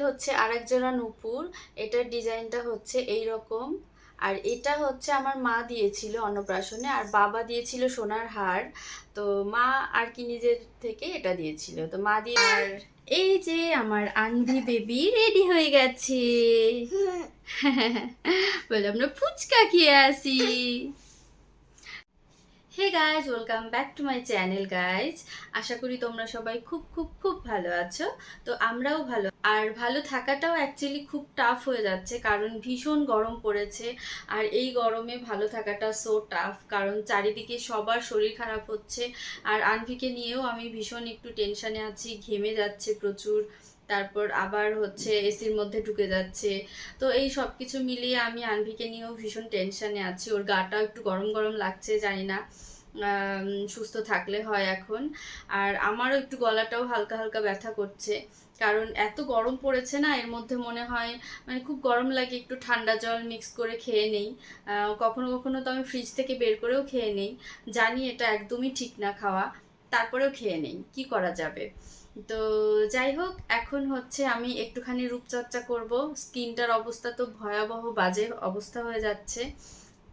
হচ্ছে আরেক জোড়া নূপুর। এটার ডিজাইনটা হচ্ছে এই রকম। আর এটা হচ্ছে আমার মা দিয়েছিল অন্নপ্রাশনে, আর বাবা দিয়েছিল সোনার হার। তো মা আর কি নিজের থেকে এটা দিয়েছিল, তো মা দিয়ে। আর এই যে আমার আনভি বেবি রেডি হয়ে গেছে। বললাম না ফুচকা খেয়ে আসি। Hey guys, welcome back to my channel guys. আশা করি তোমরা সবাই খুব খুব খুব ভালো আছো। তো আমরাও ভালো, আর ভালো থাকাটাও অ্যাকচুয়ালি খুব টাফ হয়ে যাচ্ছে, কারণ ভীষণ গরম পড়েছে। আর এই গরমে ভালো থাকাটা সো টাফ, কারণ চারিদিকে সবার শরীর খারাপ হচ্ছে। আর আনভিকে নিয়েও আমি ভীষণ একটু টেনশানে আছি, ঘেমে যাচ্ছে প্রচুর। তারপর আবার হচ্ছে এসির মধ্যে ঢুকে যাচ্ছে। তো এই সব কিছু মিলিয়ে আমি আনভিকে নিয়েও ভীষণ টেনশানে আছি। ওর গাটা একটু গরম গরম লাগছে, জানি না সুস্থ থাকলে হয় এখন। আর আমারও একটু গলাটাও হালকা হালকা ব্যথা করছে, কারণ এত গরম পড়েছে না, এর মধ্যে মনে হয় মানে খুব গরম লাগে, একটু ঠান্ডা জল মিক্স করে খেয়ে নেই। কখনো কখনো তো আমি ফ্রিজ থেকে বের করেও খেয়ে নেই, জানি এটা একদমই ঠিক না খাওয়া, তারপরেও খেয়ে নেই, কি করা যাবে। তো যাই হোক, এখন হচ্ছে আমি একটুখানি রূপচর্চা করব। স্কিনটার অবস্থা তো ভয়াবহ বাজে অবস্থা হয়ে যাচ্ছে।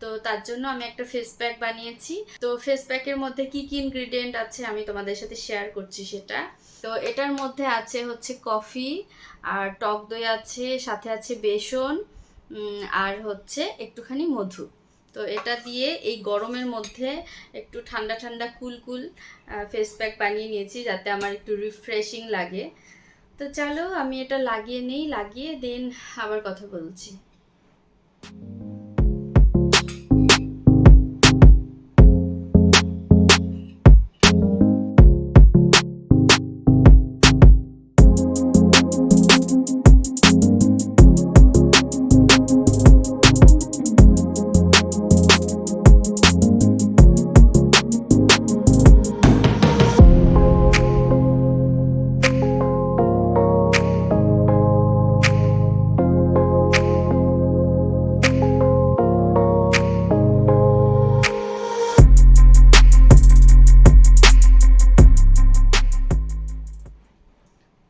তো তার জন্য আমি একটা ফেস প্যাক বানিয়েছি। তো ফেস প্যাকের মধ্যে কি কি ইনগ্রিডিয়েন্ট আছে আমি তোমাদের সাথে শেয়ার করছি সেটা। তো এটার মধ্যে আছে হচ্ছে কফি, আর টক দই আছে, সাথে আছে বেসন, আর হচ্ছে একটুখানি মধু। তো এটা দিয়ে এই গরমের মধ্যে একটু ঠান্ডা ঠান্ডা কুল কুল ফেস প্যাক বানিয়ে নিয়েছি, যাতে আমার একটু রিফ্রেশিং লাগে। তো চলো আমি এটা লাগিয়ে নেই, লাগিয়ে দেন আবার কথা বলছি।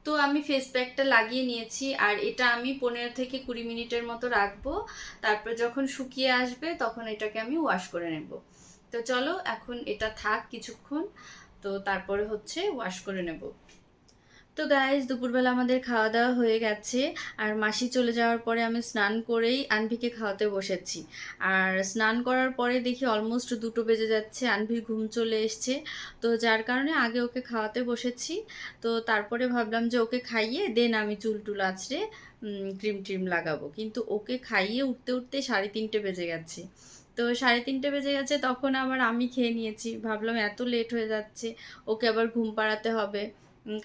তো আমি ফেস প্যাকটা লাগিয়ে নিয়েছি, আর এটা আমি 15 থেকে 20 মিনিটের মতো রাখবো। তারপর যখন শুকিয়ে আসবে তখন এটাকে আমি ওয়াশ করে নেব। তো চলো এখন এটা থাক কিছুক্ষণ, তো তারপরে হচ্ছে ওয়াশ করে নেব। তো গাইজ, দুপুরবেলা আমাদের খাওয়া দাওয়া হয়ে গেছে। আর মাসি চলে যাওয়ার পরে আমি স্নান করেই আনভিকে খাওয়াতে বসেছি। আর স্নান করার পরে দেখি অলমোস্ট 2টো বেজে যাচ্ছে, আনভির ঘুম চলে এসছে। তো যার কারণে আগে ওকে খাওয়াতে বসেছি। তো তারপরে ভাবলাম যে ওকে খাইয়ে দেন আমি চুল টুল আঁচড়ে ক্রিম ট্রিম লাগাবো, কিন্তু ওকে খাইয়ে উঠতে উঠতে 3:30 বেজে গেছে। তো 3:30 বেজে গেছে, তখন আবার আমি খেয়ে নিয়েছি। ভাবলাম এত লেট হয়ে যাচ্ছে, ওকে আবার ঘুম পাড়াতে হবে,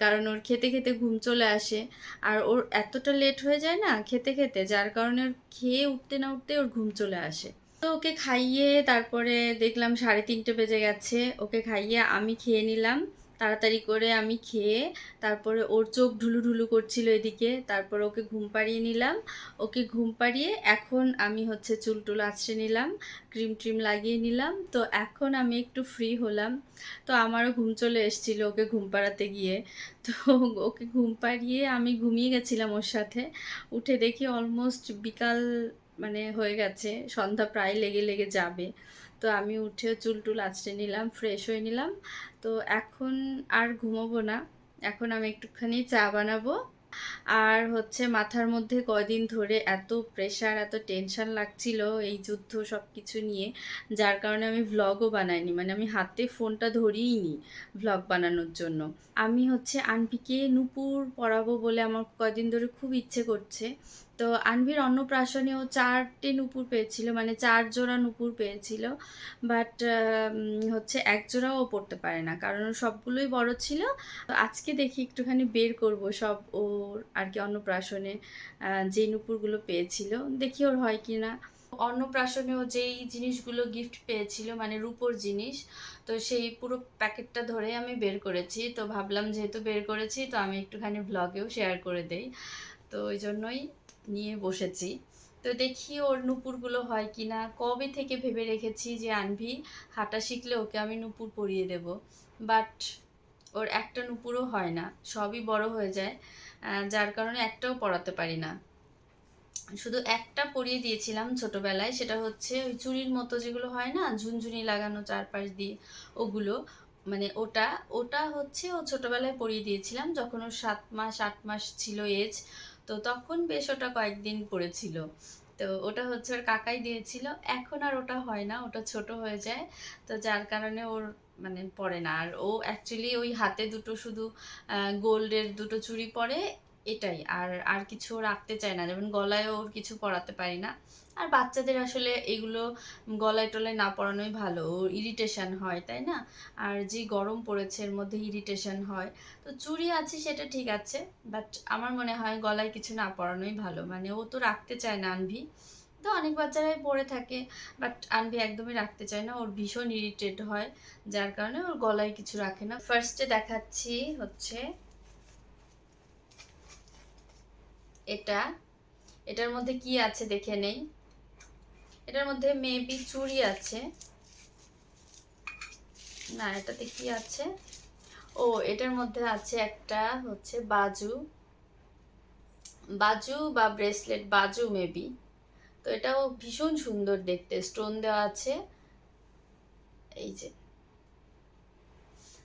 কারণ ওর খেতে খেতে ঘুম চলে আসে। আর ওর এতটা লেট হয়ে যায় না খেতে খেতে, যার কারণে ওর খেয়ে উঠতে না উঠতে ওর ঘুম চলে আসে। তো ওকে খাইয়ে তারপরে দেখলাম 3:30 বেজে গেছে, ওকে খাইয়ে আমি খেয়ে নিলাম। তাড়াতাড়ি করে আমি খেয়ে তারপরে ওর চোখ ঢুলু ঢুলু করছিল এদিকে, তারপর ওকে ঘুম পাড়িয়ে নিলাম। ওকে ঘুম পাড়িয়ে এখন আমি হচ্ছে চুল টুল আঁচড়ে নিলাম, ক্রিম ট্রিম লাগিয়ে নিলাম। তো এখন আমি একটু ফ্রি হলাম। তো আমারও ঘুম চলে এসেছিলো ওকে ঘুম পাড়াতে গিয়ে। তো ওকে ঘুম পাড়িয়ে আমি ঘুমিয়ে গেছিলাম ওর সাথে। উঠে দেখি অলমোস্ট বিকাল মানে হয়ে গেছে, সন্ধ্যা প্রায় লেগে লেগে যাবে। তো আমি উঠে চুল টুল আঁচড়ে নিলাম, ফ্রেশ হয়ে নিলাম। তো এখন আর ঘুমোবো না, এখন আমি একটুখানি চা বানাবো। আর হচ্ছে মাথার মধ্যে কয়দিন ধরে এত প্রেশার এত টেনশন লাগছিল এই যুদ্ধ সব কিছু নিয়ে, যার কারণে আমি ভ্লগও বানাইনি, মানে আমি হাতে ফোনটা ধরিই নি ভ্লগ বানানোর জন্য। আমি হচ্ছে আনভিকে নূপুর পরাবো বলে আমার কয়দিন ধরে খুব ইচ্ছে করছে। তো আনভির অন্নপ্রাশনেও 4টে নূপুর পেয়েছিল, মানে 4 জোড়া নূপুর পেয়েছিল। বাট হচ্ছে 1 জোড়াও পরতে পারে না, কারণ সবগুলোই বড় ছিল। তো আজকে দেখি একটুখানি বের করব সব ওর আর কি অন্নপ্রাশনে যে নূপুরগুলো পেয়েছিল, দেখি ওর হয় কি না। অন্নপ্রাশনেও যেই জিনিসগুলো গিফট পেয়েছিল মানে রূপোর জিনিস, তো সেই পুরো প্যাকেটটা ধরে আমি বের করেছি। তো ভাবলাম যেহেতু বের করেছি তো আমি একটুখানি ব্লগেও শেয়ার করে দেই, তো ওই জন্যই নিয়ে বসেছি। তো দেখি ওর নূপুরগুলো হয় কি না। কবে থেকে ভেবে রেখেছি যে আনভি হাঁটা শিখলে ওকে আমি নূপুর পরিয়ে দেব, বাট ওর একটা নুপুরও হয় না, সবই বড় হয়ে যায়, যার কারণে একটাও পরাতে পারি না। শুধু একটা পরিয়ে দিয়েছিলাম ছোটবেলায়, সেটা হচ্ছে ওই চুড়ির মতো যেগুলো হয় না, ঝুনঝুনি লাগানো চারপাশ দিয়ে, ওগুলো, মানে ওটা ওটা হচ্ছে ও ছোটবেলায় পরিয়ে দিয়েছিলাম যখন ওর 7 মাস 8 মাস ছিল এজ। তো তখন বেশ ওটা কয়েকদিন পড়েছিল। তো ওটা হচ্ছে ওর কাকাই দিয়েছিল। এখন আর ওটা হয় না, ওটা ছোট হয়ে যায়। তো যার কারণে ওর মানে পরে না। আর ও অ্যাকচুয়ালি ওই হাতে দুটো শুধু গোল্ডের দুটো চুড়ি পরে, এটাই। আর আর কিছু রাখতে চায় না, যেমন গলায় ওর কিছু পরাতে পারি না। আর বাচ্চাদের আসলে এগুলো গলায় টলায় না পরানোই ভালো, ওর ইরিটেশন হয়, তাই না? আর যে গরম পড়েছে এর মধ্যে ইরিটেশন হয়। তো চুড়ি আছে সেটা ঠিক আছে, বাট আমার মনে হয় গলায় কিছু না পরানোই ভালো। মানে ও তো রাখতে চায় না আনভি, তো অনেক বাচ্চারাই পরে থাকে, বাট আনভি একদমই রাখতে চায় না, ওর ভীষণ ইরিটেট হয়, যার কারণে ওর গলায় কিছু রাখে না। ফার্স্টে দেখাচ্ছি হচ্ছে এটা, এটার মধ্যে কি আছে দেখে নেই। এটার মধ্যে মেবি চুড়ি আছে, না এটাতে কি আছে, ও এটার মধ্যে আছে একটা হচ্ছে বাজু, বাজু বা ব্রেসলেট, বাজু মেবি। তো এটাও ভীষণ সুন্দর দেখতে, স্টোন দেওয়া আছে, এই যে।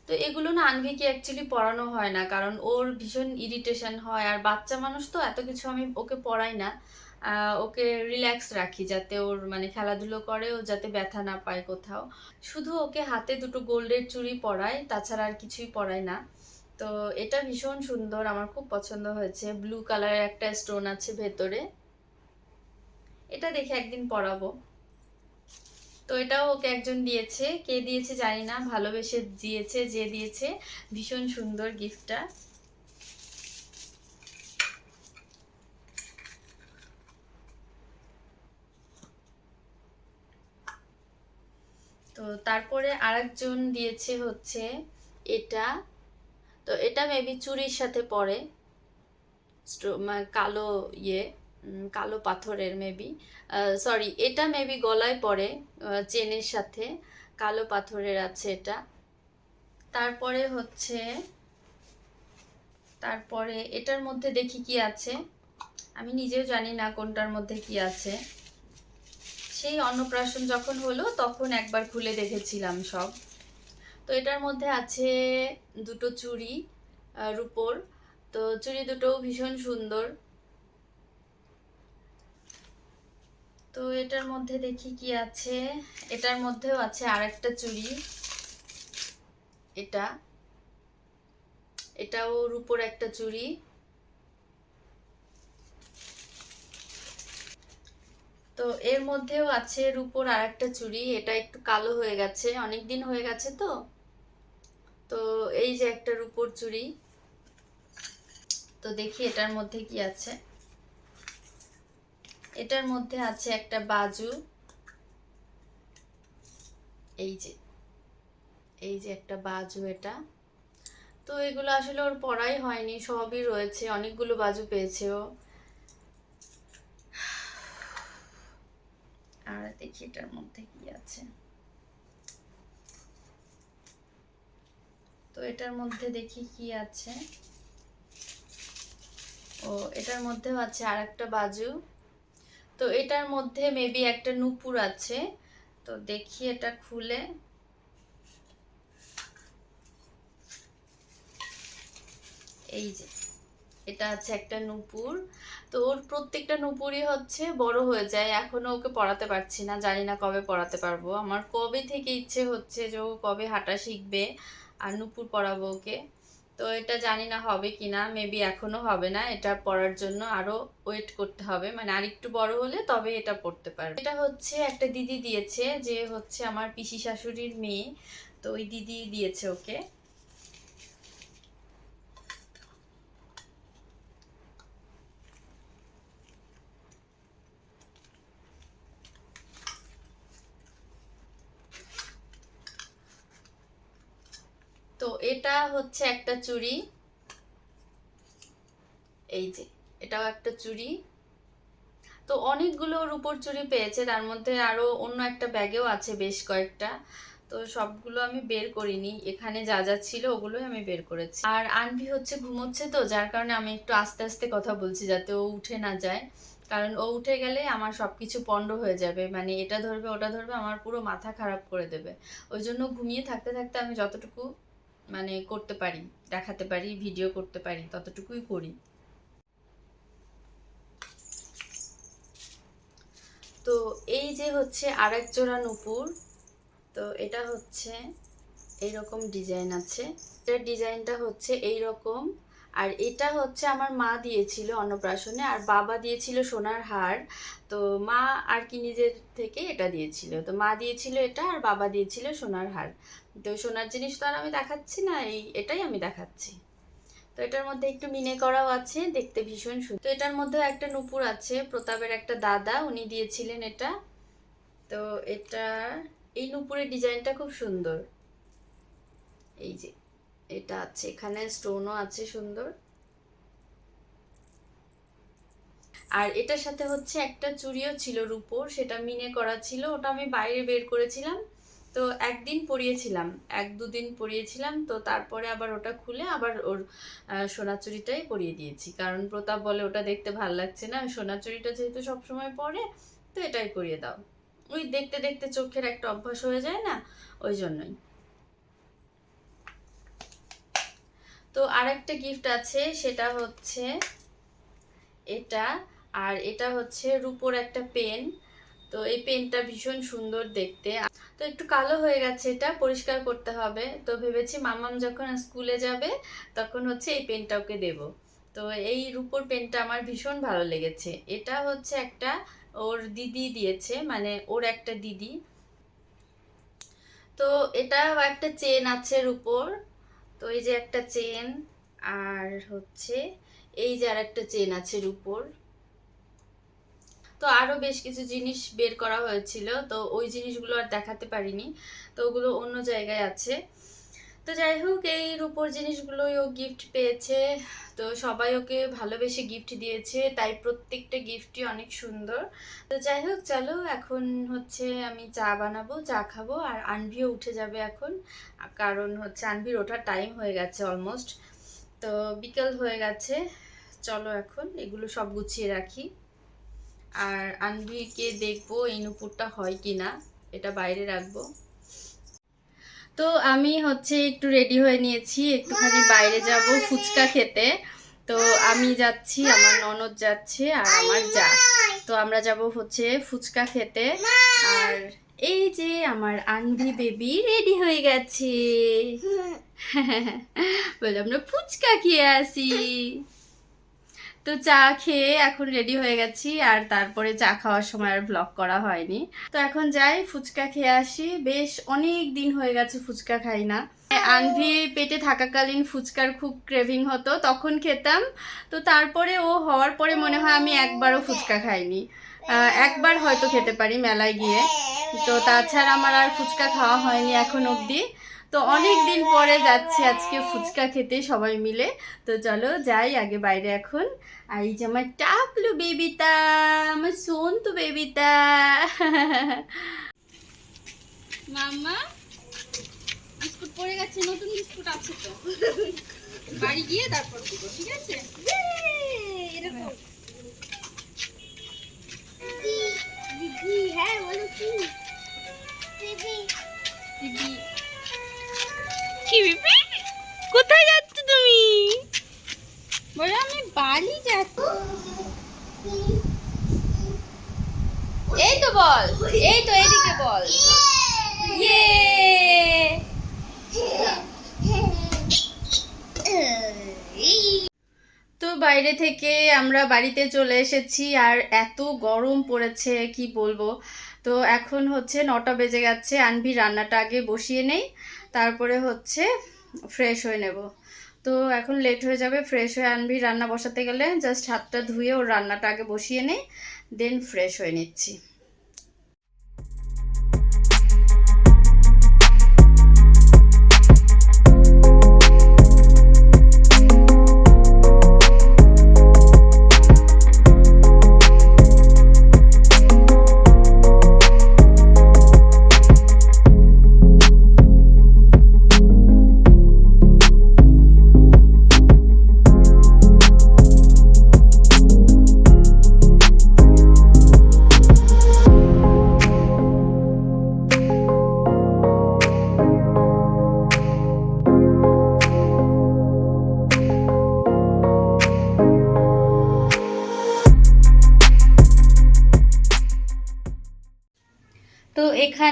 তো এগুলো না আনভিকে অ্যাকচুয়ালি পড়ানো হয় না, কারণ ওর ভীষণ ইরিটেশন হয়, আর বাচ্চা মানুষ তো এত কিছু আমি ওকে পড়াই না। ওকে রিল্যাক্স রাখি, যাতে ওর মানে খেলাধুলো করে, ও যাতে ব্যথা না পায় কোথাও। শুধু ওকে হাতে দুটো গোল্ডের চুড়ি পরাই, তাছাড়া আর কিছুই পরাই না। তো এটা ভীষণ সুন্দর, আমার খুব পছন্দ হয়েছে। ব্লু কালারের একটা স্টোন আছে ভেতরে, এটা দেখে একদিন পরাবো। তো এটাও ওকে একজন দিয়েছে, কে দিয়েছে জানি না, ভালোবেসে দিয়েছে যে দিয়েছে। ভীষণ সুন্দর গিফটটা। তো তারপরে আরেকজন দিয়েছে হচ্ছে এটা। তো এটা মেবি চুড়ির সাথে পরে, কালো ইয়ে, কালো পাথরের মেবি, সরি এটা মেবি গলায় পরে, চেনের সাথে কালো পাথরের আছে এটা। তারপরে হচ্ছে, তারপরে এটার মধ্যে দেখি কি আছে, আমি নিজেও জানি না কোনটার মধ্যে কি আছে। সেই অন্নপ্রাশন যখন হলো তখন একবার খুলে দেখেছিলাম সব। তো এটার মধ্যে আছে দুটো চুড়ি, রূপোর। তো চুড়ি দুটোও ভীষণ সুন্দর। তো এটার মধ্যে দেখি কি আছে, এটার মধ্যেও আছে আরেকটা চুড়ি, এটা, এটাও রূপোর একটা চুড়ি। তো এর মধ্যেও আছে রূপোর আরেকটা চুড়ি, এটা একটু কালো হয়ে গেছে, অনেক দিন হয়ে গেছে তো। তো এই যে একটা রূপোর চুড়ি। তো দেখি এটার মধ্যে কি আছে। এটার মধ্যে আছে একটা বাজু, এই যে, এই যে একটা বাজু এটা। তো এগুলো আসলে ওর পড়াই হয়নি, সবই রয়েছে, অনেকগুলো বাজু পেয়েছে ও। আর দেখি এটার মধ্যে কি আছে। তো এটার মধ্যে দেখি কি আছে, ও এটার মধ্যেও আছে আর একটা বাজু। তো এটার মধ্যে মেবি একটা নূপুর আছে। তো দেখি এটা খুলে, এই যে এটা আছে একটা নূপুর। তো ওর প্রত্যেকটা নূপুরই হচ্ছে বড় হয়ে যায়, এখনো ওকে পড়াতে পারছি না, জানি না কবে পড়াতে পারবো। আমার কবে থেকে ইচ্ছে হচ্ছে যে ও কবে হাঁটা শিখবে আর নূপুর পরাবো ওকে। তো এটা জানি না হবে কিনা, মেবি এখনো হবে না, এটা পড়ার জন্য আরো ওয়েট করতে হবে, মানে আরেকটু বড় হলে তবে এটা পড়তে পারবে। এটা হচ্ছে একটা দিদি দিয়েছে, যে হচ্ছে আমার পিসি শাশুড়ির মেয়ে। তো ওই দিদি দিয়েছে ওকে। তো এটা হচ্ছে একটা চুড়ি, এই যে এটাও একটা চুড়ি। তো অনেকগুলো রূপোর চুড়ি পেয়েছে, তার মধ্যে আরো অন্য একটা ব্যাগেও আছে বেশ কয়েকটা। তো সবগুলো আমি বের করিনি, এখানে যা যা ছিল ওগুলোই আমি বের করেছি। আর আনভি হচ্ছে ঘুমোচ্ছে, তো যার কারণে আমি একটু আস্তে আস্তে কথা বলছি যাতে ও উঠে না যায়, কারণ ও উঠে গেলে আমার সবকিছু পণ্ড হয়ে যাবে, মানে এটা ধরবে ওটা ধরবে, আমার পুরো মাথা খারাপ করে দেবে। ওই জন্য ঘুমিয়ে থাকতে থাকতে আমি যতটুকু মানে করতে পারি, দেখাতে পারি, ভিডিও করতে পারি, ততটুকুই করি। তো এই যে হচ্ছে আরেক জোড়া নূপুর, তো এটা হচ্ছে এইরকম ডিজাইন আছে, এটার ডিজাইনটা হচ্ছে এইরকম। আর এটা হচ্ছে আমার মা দিয়েছিল অন্নপ্রাশনে, আর বাবা দিয়েছিল সোনার হার। তো মা আর কি নিজের থেকে এটা দিয়েছিল, তো মা দিয়েছিল এটা আর বাবা দিয়েছিল সোনার হার। তো সোনার জিনিস তো আর আমি দেখাচ্ছি না, এটাই আমি দেখাচ্ছি। তো এটার মধ্যে একটু মিনে করাও আছে, দেখতে ভীষণ সুন্দর। তো এটার মধ্যে একটা নূপুর আছে, প্রতাপের একটা দাদা উনি দিয়েছিলেন এটা। তো এটা এই নূপুরের ডিজাইনটা খুব সুন্দর, এই যে এটা আছে, এখানে স্টোনও আছে সুন্দর। আর এটার সাথে হচ্ছে একটা চুড়িও ছিল রূপোর, সেটা মিনে করা ছিল, ওটা আমি বাইরে বের করেছিলাম। তো একদিন পরিয়েছিলাম, 1-2 দিন পরিয়েছিলাম, তো তারপরে আবার ওটা খুলে আবার ওর সোনার চুড়িটাই পরিয়ে দিয়েছি, কারণ প্রতাপ বলে ওটা দেখতে ভালো লাগছে না, সোনার চুড়িটা যেহেতু সবসময় পরে, তো এটাই পরিয়ে দাও। ওই দেখতে দেখতে চোখের একটা অভ্যাস হয়ে যায় না, ওই জন্যই। তো আরেকটা গিফট আছে, সেটা হচ্ছে এটা, আর এটা হচ্ছে রূপোর একটা পেন। তো এই পেনটা ভীষণ সুন্দর দেখতে, তো একটু কালো হয়ে গেছে, এটা পরিষ্কার করতে হবে। তো ভেবেছি মাম্মাম যখন স্কুলে যাবে তখন হচ্ছে এই পেনটা ওকে দেব। তো এই রূপোর পেনটা আমার ভীষণ ভালো লেগেছে। এটা হচ্ছে একটা ওর দিদি দিয়েছে, মানে ওর একটা দিদি। তো এটা একটা চেন আছে রূপোর, তো এই যে একটা চেন, আর হচ্ছে এই যে আর একটা চেন আছে রূপোর। তো আরো বেশ কিছু জিনিস বের করা হয়েছিল, তো ওই জিনিসগুলো আর দেখাতে পারিনি, তো ওগুলো অন্য জায়গায় আছে। তো যাই হোক, এই রূপোর জিনিসগুলোই ও গিফট পেয়েছে, তো সবাই ওকে ভালোবেসে গিফট দিয়েছে, তাই প্রত্যেকটা গিফটই অনেক সুন্দর। তো যাই হোক, চলো এখন হচ্ছে আমি চা বানাবো, চা খাবো, আর আনভিও উঠে যাবে এখন, কারণ হচ্ছে আনভির ওঠার টাইম হয়ে গেছে অলমোস্ট, তো বিকেল হয়ে গেছে। চলো এখন এগুলো সব গুছিয়ে রাখি, আর আনভিকে দেখবো এই নুপুরটা হয় কি না, এটা বাইরে রাখবো। তো আমি হচ্ছে একটু রেডি হয়ে নিয়েছি, একটুখানি বাইরে যাব ফুচকা খেতে। তো আমি যাচ্ছি, আমার ননদ যাচ্ছে, আর আমার যা, তো আমরা যাব হচ্ছে ফুচকা খেতে। আর এই যে আমার আনভি বেবি রেডি হয়ে গেছে, বলে আমরা ফুচকা খেয়ে আসি। তো চা খেয়ে এখন রেডি হয়ে গেছি, আর তারপরে চা খাওয়ার সময় আর ব্লগ করা হয়নি। তো এখন যাই ফুচকা খেয়ে আসি, বেশ অনেক দিন হয়ে গেছে ফুচকা খাই না। আনভি পেটে থাকাকালীন ফুচকার খুব ক্রেভিং হতো, তখন খেতাম। তো তারপরে ও হওয়ার পরে মনে হয় আমি একবারও ফুচকা খাইনি, একবার হয়তো খেতে পারি মেলায় গিয়ে, তো তাছাড়া আমার আর ফুচকা খাওয়া হয়নি এখন অবধি। তো অনেক দিন পরে যাচ্ছি আজকে ফুচকা খেতে সবাই মিলে। তো চলো যাই আগে বাইরে এখন। আর এই যে আমার টাকলু বেবিটা, আমার সোনতু বেবিটা, মাম্মা বিস্কুট পড়ে গেছে, নতুন বিস্কুট আছে তো, বাড়ি গিয়ে তারপর দিব, ঠিক আছে? এরকম দিদি, হ্যাঁ বলো কি দিদি, দিদি কি বিপি, কোথায় যাচ্ছ তুমি? বলো আমি বাড়ি যাচ্ছি। এই তো বল, এই তো এদিকে বল, ইয়ে। তো বাইরে থেকে আমরা বাড়িতে চলে এসেছি, আর এত গরম পড়েছে কি বলবো। তো এখন হচ্ছে 9টা বেজে গেছে, আনভি রান্নাটা আগে বসিয়ে নেই, তারপরে হচ্ছে ফ্রেশ হয়ে নেব। তো এখন লেট হয়ে যাবে, ফ্রেশ হয়ে আনভি রান্না বসাতে গেলে জাস্ট হাতটা ধুয়ে ওর রান্নাটা আগে বসিয়ে নেই, দেন ফ্রেশ হয়ে নিচ্ছি।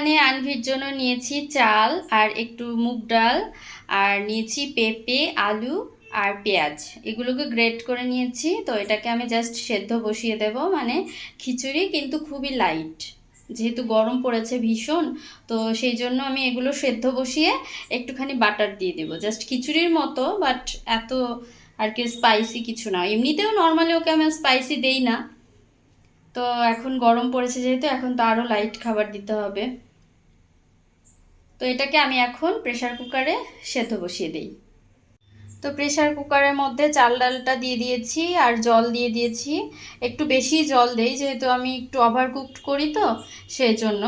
এখানে আনভির জন্য নিয়েছি চাল আর একটু মুগ ডাল, আর নিয়েছি পেঁপে, আলু আর পেঁয়াজ, এগুলোকে গ্রেট করে নিয়েছি। তো এটাকে আমি জাস্ট সেদ্ধ বসিয়ে দেব, মানে খিচুড়ি কিন্তু খুবই লাইট, যেহেতু গরম পড়েছে ভীষণ, তো সেই জন্য আমি এগুলো সেদ্ধ বসিয়ে একটুখানি বাটার দিয়ে দেবো, জাস্ট খিচুড়ির মতো, বাট এত আর কি স্পাইসি কিছু না। এমনিতেও নর্মালি ওকে আমি স্পাইসি দেই না, তো এখন গরম পড়েছে যেহেতু, এখন তো আরও লাইট খাবার দিতে হবে। তো এটাকে আমি এখন প্রেসার কুকারে সেদ্ধ বসিয়ে দিই। তো প্রেসার কুকারের মধ্যে চাল ডালটা দিয়ে দিয়েছি আর জল দিয়ে দিয়েছি, একটু বেশি জল দেই যেহেতু আমি একটু ওভার কুকড করি, তো সেই জন্য।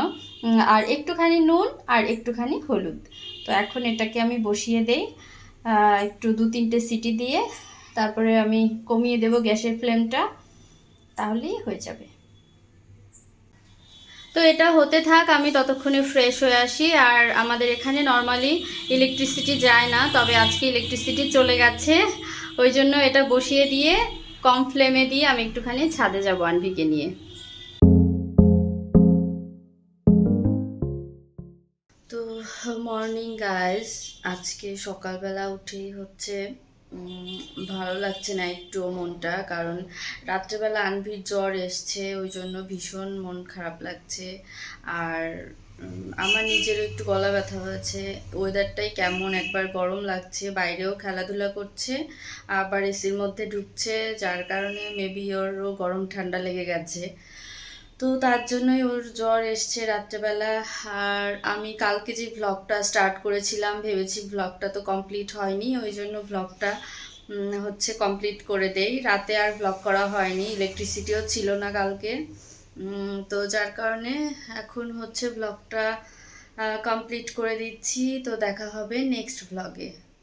আর একটুখানি নুন আর একটুখানি হলুদ। তো এখন এটাকে আমি বসিয়ে দেই, একটু 2-3টে সিটি দিয়ে, তারপরে আমি কমিয়ে দেব গ্যাসের ফ্লেমটা, তাহলেই হয়ে যাবে। তো এটা হতে থাক, আমি ততক্ষণে ফ্রেশ হয়ে আসি। আর আমাদের এখানে নর্মালি ইলেকট্রিসিটি যায় না, তবে আজকে ইলেকট্রিসিটি চলে গেছে, ওই জন্য এটা বসিয়ে দিয়ে কম ফ্লেমে দিয়ে আমি একটুখানি ছাদে যাব আনভিকে নিয়ে। তো মর্নিং গাইস, আজকে সকালবেলা উঠেই হচ্ছে ভালো লাগছে না একটু মনটা, কারণ রাত্রেবেলা আনভির জ্বর এসছে, ওই জন্য ভীষণ মন খারাপ লাগছে। আর আমার নিজেরও একটু গলা ব্যথা হয়েছে, ওয়েদারটাই কেমন, একবার গরম লাগছে, বাইরেও খেলাধুলা করছে, আবার এসির মধ্যে ঢুকছে, যার কারণে মেবি ওরও গরম ঠান্ডা লেগে গেছে। তো তার জন্যই ওর জ্বর এসছে রাত্রেবেলা। আর আমি কালকে যে ভ্লগটা স্টার্ট করেছিলাম, ভেবেছি ভ্লগটা তো কমপ্লিট হয়নি, ওই জন্য ভ্লগটা হচ্ছে কমপ্লিট করে দেই। রাতে আর ভ্লগ করা হয়নি, ইলেকট্রিসিটিও ছিল না কালকে, তো যার কারণে এখন হচ্ছে ভ্লগটা কমপ্লিট করে দিচ্ছি। তো দেখা হবে নেক্সট ভ্লগে।